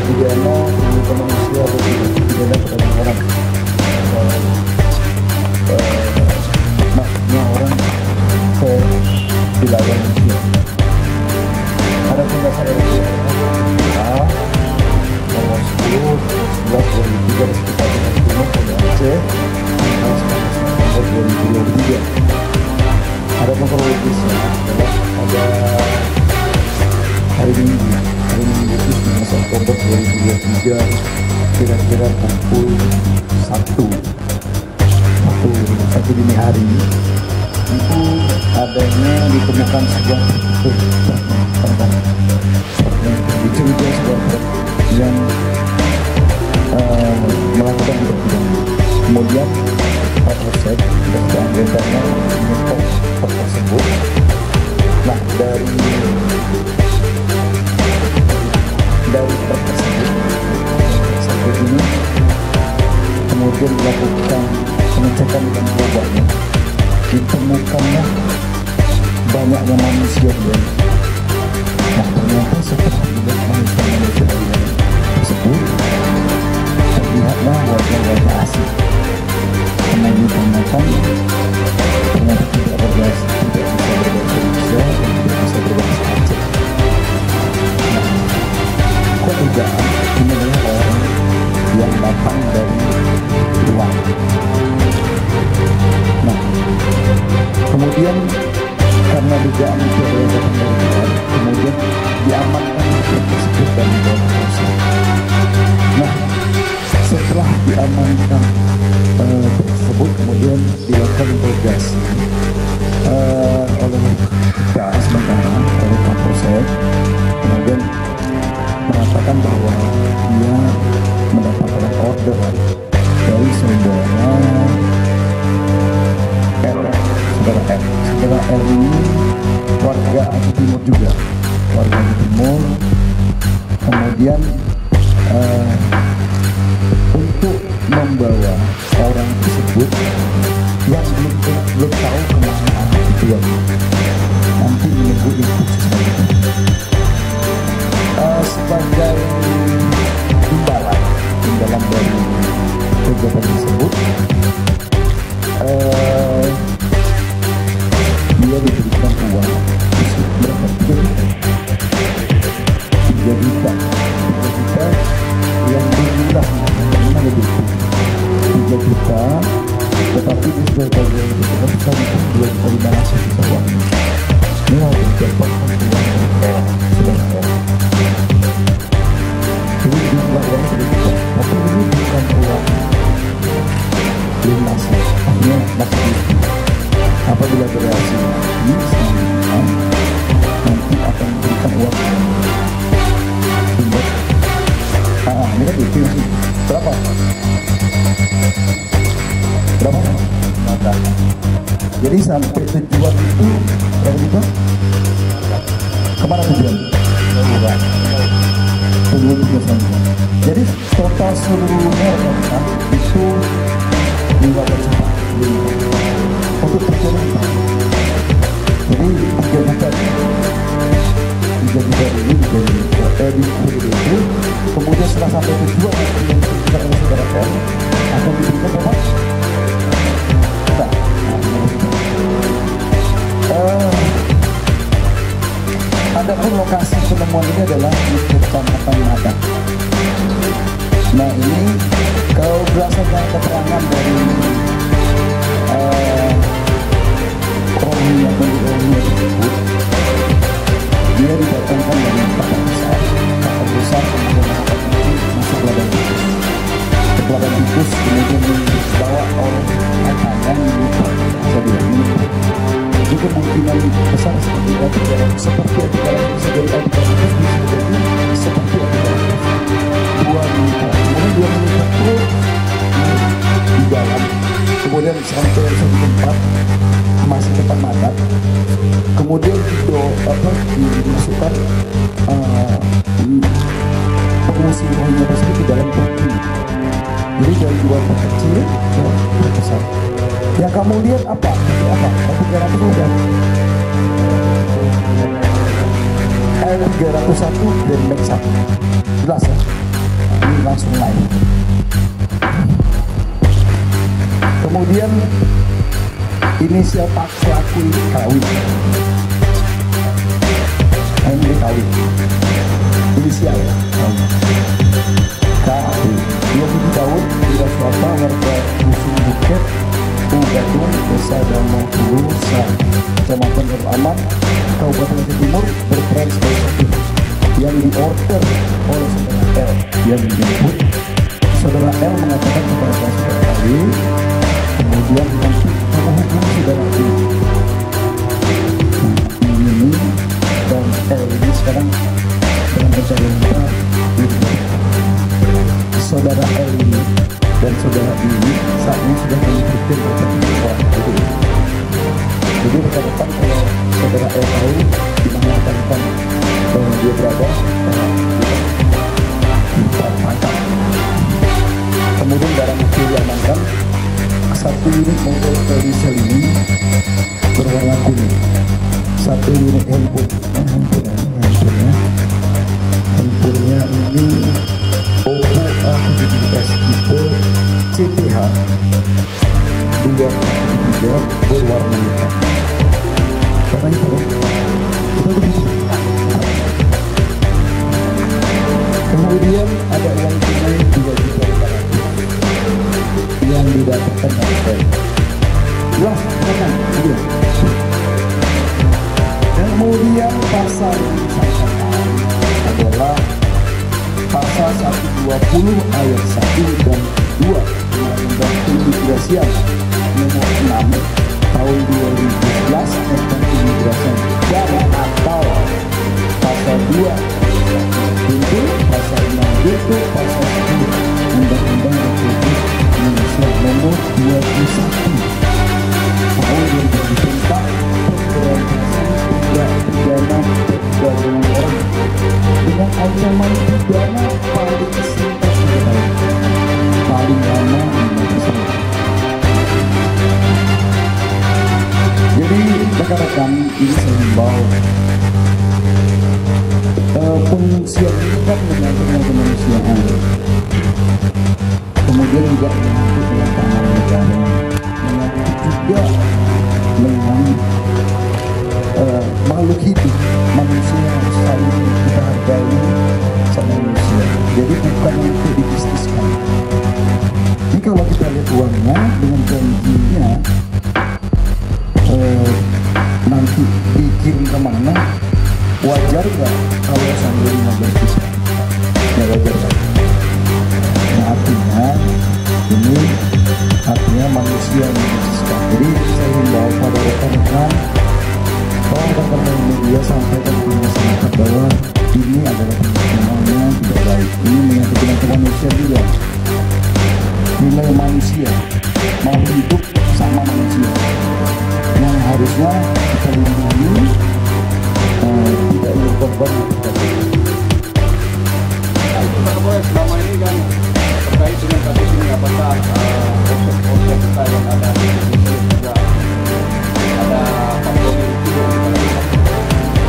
pidana ke manusia atau pidana kepada orang. Maksudnya orang ke wilayah manusia. Ada penjelasan dari A nomor 10 11/2003 sekitar dengan Timur pada Aceh nomor 2023. Ada kronologisnya adalah pada hari Minggu itu 19 Oktober 2023 kira-kira pukul 1 dini hari itu adanya ditemukan sebuah dicurigai sebuah truk yang melakukan perbuatan. Kemudian Pak Polsek dan anggotanya menyetop truk tersebut. Nah dari truk tersebut sampai ini kemudian dilakukan pengecekan dengan obatnya, ditemukannya banyaknya manusia dia. Nah ternyata setelah dilihat manusia tersebut terlihatlah warga asing karena ditemukan ternyata tidak berbahasa Indonesia dan tidak bisa berbahasa Aceh. Nah kok tidak ini adalah orang yang datang dari luar. Nah kemudian karena dugaan itu adalah datang dari luar, kemudian diamankan truk tersebut dan dibawa ke polsek. Nah setelah diamankan truk tersebut kemudian dilakukan interogasi oleh PA sementara oleh Kapolsek, kemudian mengatakan bahwa dia mendapatkan order dari saudara R ini warga Aceh Timur juga, warga Aceh Timur. Kemudian untuk membawa orang tersebut yang belum tahu kemana tujuan, nanti menunggu instruksi sebagai imbalan dari kegiatan tersebut. Dia diberikan uang berapa? 3 juta yang berjumlah lebih 3 juta, tetapi di sebagai bagian bisa dijual dari mana saja uangnya. Ini harus didapatkan uang sebenarnya. Jadi jumlah uang 3 juta, tapi ini bukan uang lunas, artinya masih apabila berhasil ini nanti akan memberikan uang untuk ini kan itu masih berapa maka jadi sampai tujuan itu berapa juta kemana tujuan jadi total seluruhnya itu 15 juta untuk perjalanan. Jadi 3 juta ini itu kemudian setelah sampai tujuan yang kita oleh saudara L akan diberikan berapa? Adapun lokasi penemuan ini adalah di Kecamatan Madak. Nah ini kalau berdasarkan keterangan dari orangnya tersebut, dia didatangkan dari kapal besar kemudian kapal kecil masuk ke ladang tikus. Ke ladang tikus kemudian dibawa oleh tangan jadi kemungkinan besar seperti itu dalam bisa jadi seperti itu 2 menit kemudian 2 menit itu di dalam kemudian sampai di tempat masih depan Madak, kemudian dimasukkan pengungsi rohingya tersebut di dalam truk. Jadi dari 2 truk kecil ke truk besar. Yang kamu lihat apa? L300 udah L301 dan Max 1 jelas ya. langsung naik. Kemudian inisial pelaku ini kawin, ini kawin, inisial ya, kawin. 27 tahun, tidak swasta, warga Dusun Bukit, Gadung, Desa Damai Hulu, Kecamatan Aman, Kabupaten Aceh Timur, berperan sebagai sopir yang diorder oleh saudara L yang dijemput. Saudara L mengatakan kepada saudara L, kemudian nanti kamu hubungi saudara I. Ini dan L ini sekarang dalam pencarian kita. Saudara L ini dan saudara I ini saat ini sudah mengikuti orang itu. Jadi rekan-rekan, kalau saudara L tahu di mana rekan-rekan dia berada, tangkap. Kemudian barang bukti diamankan, satu unit mobil Peugeot ini berwarna kuning, satu unit handphonenya ini Oppo A17 tipe CTH 2.3 berwarna hitam. Karena itu kemudian ada uang tunai 2 juta yang didapatkan dari wah kanan dia. Kemudian pasal yang disangkakan adalah pasal 120 ayat 1 dan 2 Undang-Undang Keimigrasian nomor 6 tahun 2011 tentang keimigrasian negara, atau pasal 2 itu pasal 6 itu pasal 10 Undang-Undang Republik Indonesia nomor 21 tahun 2000 tentang pemberantasan tindak pidana perdagangan orang dengan ancaman pidana paling singkat paling lama 5 tahun. Jadi rekan-rekan, ini saya himbau, pengungsian ini kan menyangkut kemanusiaan, kemudian juga menyangkut dengan keamanan negara, menyangkut juga dengan makhluk hidup manusia yang saling kita hargai sama manusia. Jadi bukan untuk dibisniskan. Ini kalau kita lihat uangnya dengan janjinya nanti dikirim kemana, wajar nggak kalau sambil 15 juta? Ya wajar nggak? Nah, artinya manusia yang dibisniskan. Jadi saya himbau pada rekan-rekan, tolong teman-teman media sampaikan ke masyarakat bahwa ini adalah pengalamannya tidak baik. Ini menyangkut dengan kemanusiaan juga, nilai manusia, mau hidup sama manusia yang harusnya kita lindungi, tidak ingin korban. Selama ini kan terkait dengan kasus ini, apakah proses kita yang ada di sini juga ada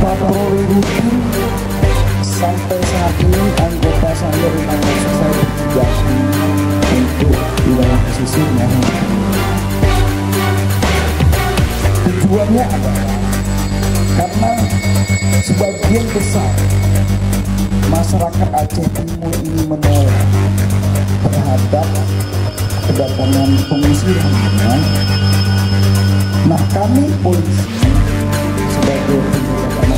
patroli rutin sampai saat ini anggota saya dengan saya bertugas untuk wilayah pesisirnya. Tujuannya adalah karena sebagian besar masyarakat Aceh Timur ini menolak terhadap kedatangan pengungsi rohingya. Nah, kami polisi sebagai penjaga